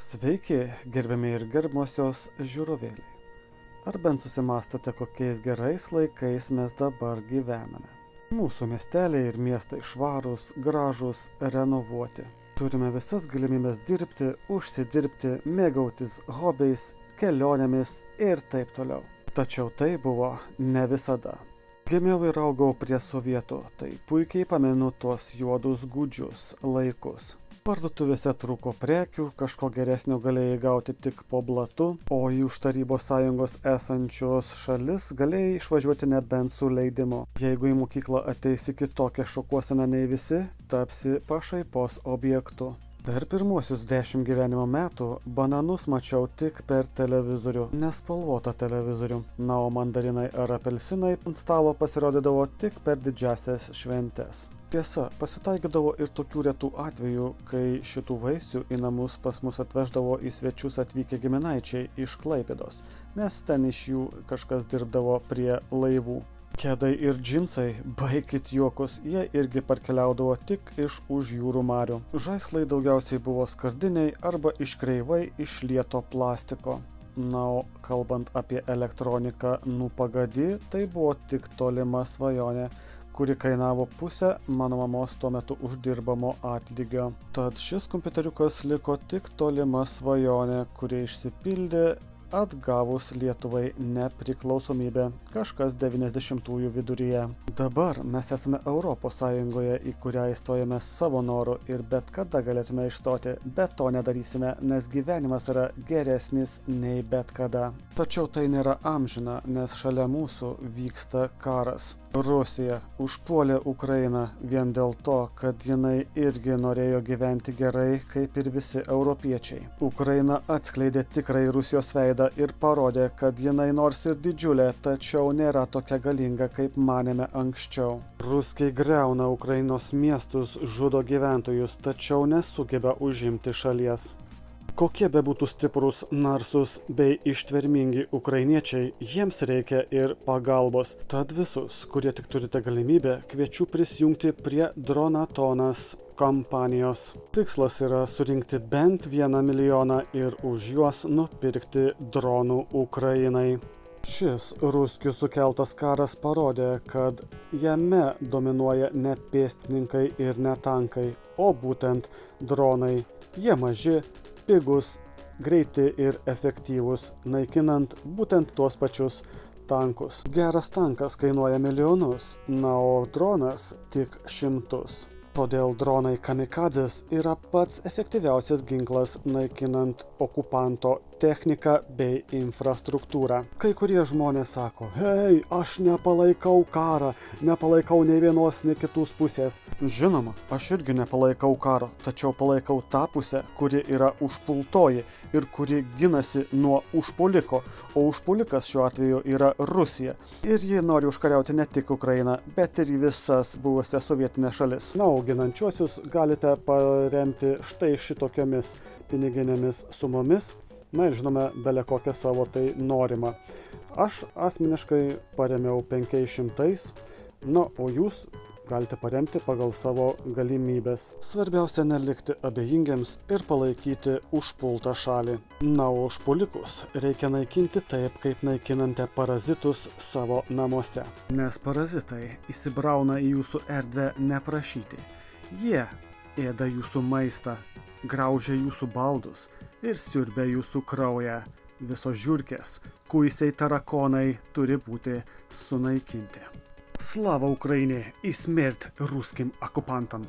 Sveiki, gerbiami ir gerbiamosios žiūrovėliai. Ar bent susimastote, kokiais gerais laikais mes dabar gyvename? Mūsų miesteliai ir miestai švarūs, gražūs, renovuoti. Turime visas galimybės dirbti, užsidirbti, mėgautis hobiais, kelionėmis ir taip toliau. Tačiau tai buvo ne visada. Gimiau ir augau prie sovietų, tai puikiai pamenu tuos juodus gūdžius laikus. Parduotuvėse trūko prekių, kažko geresnio galėjai gauti tik po blatu, o į už Tarybos Sąjungos esančios šalis galėjai išvažiuoti nebent su leidimu. Jeigu į mokyklą ateisi kitokią šukuoseną nei visi, tapsi pašaipos objektu. Per pirmuosius 10 gyvenimo metų bananus mačiau tik per televizorių, nespalvotą televizorių, na o mandarinai ar apelsinai ant stalo pasirodydavo tik per didžiasias šventes. Tiesa, pasitaikydavo ir tokių retų atvejų, kai šitų vaisių į namus pas mus atveždavo į svečius atvykę giminaičiai iš Klaipėdos, nes ten iš jų kažkas dirbdavo prie laivų. Kedai ir džinsai, baikit juokus, jie irgi parkeliaudavo tik iš už jūrų marių. Žaislai daugiausiai buvo skardiniai arba iš kreivai išlieto plastiko. Na, o kalbant apie elektroniką Nupagadi, tai buvo tik tolima svajonė, kuri kainavo pusę mano mamos tuo metu uždirbamo atlygio. Tad šis kompiuteriukas liko tik tolima svajonė, kuri išsipildė atgavus Lietuvai nepriklausomybę kažkas 90-ųjų viduryje. Dabar mes esame Europos Sąjungoje, į kurią įstojame savo noru ir bet kada galėtume išstoti, bet to nedarysime, nes gyvenimas yra geresnis nei bet kada. Tačiau tai nėra amžina, nes šalia mūsų vyksta karas. Rusija užpuolė Ukrainą vien dėl to, kad jinai irgi norėjo gyventi gerai, kaip ir visi europiečiai. Ukraina atskleidė tikrai Rusijos veidą ir parodė, kad jinai nors ir didžiulė, tačiau nėra tokia galinga, kaip manėme anksčiau. Ruskiai griauna Ukrainos miestus, žudo gyventojus, tačiau nesugeba užimti šalies. Kokie bebūtų stiprus, narsus bei ištvermingi ukrainiečiai, jiems reikia ir pagalbos. Tad visus, kurie tik turite galimybę, kviečiu prisijungti prie Dronatonas kampanijos. Tikslas yra surinkti bent 1 milijoną ir už juos nupirkti dronų Ukrainai. Šis ruskių sukeltas karas parodė, kad jame dominuoja ne pėstininkai ir ne tankai, o būtent dronai. Jie maži, pigus, greiti ir efektyvūs, naikinant būtent tuos pačius tankus. Geras tankas kainuoja milijonus, na o dronas tik šimtus. Todėl dronai kamikadzės yra pats efektyviausias ginklas naikinant okupanto techniką bei infrastruktūrą. Kai kurie žmonės sako, hei, aš nepalaikau karą, nepalaikau nei vienos, nei kitos pusės. Žinoma, aš irgi nepalaikau karo, tačiau palaikau tą pusę, kuri yra užpultoji ir kuri ginasi nuo užpuliko, o užpulikas šiuo atveju yra Rusija. Ir ji nori užkariauti ne tik Ukrainą, bet ir visas buvusias sovietinės šalis. Na, o ginančiuosius galite paremti štai šitokiomis piniginėmis sumomis. Na ir žinome, bele kokią savo tai norimą. Aš asmeniškai paremiau 500, na, o jūs galite paremti pagal savo galimybės. Svarbiausia nelikti abejingiams ir palaikyti užpultą šalį. Na, o užpulikus reikia naikinti taip, kaip naikinate parazitus savo namuose. Nes parazitai įsibrauna į jūsų erdvę neprašyti. Jie ėda jūsų maistą, graužia jūsų baldus ir siurbia jūsų kraują. Visos žiurkės, kuisiai tarakonai turi būti sunaikinti. Slava Ukrainai, į smерть русским оккупантам!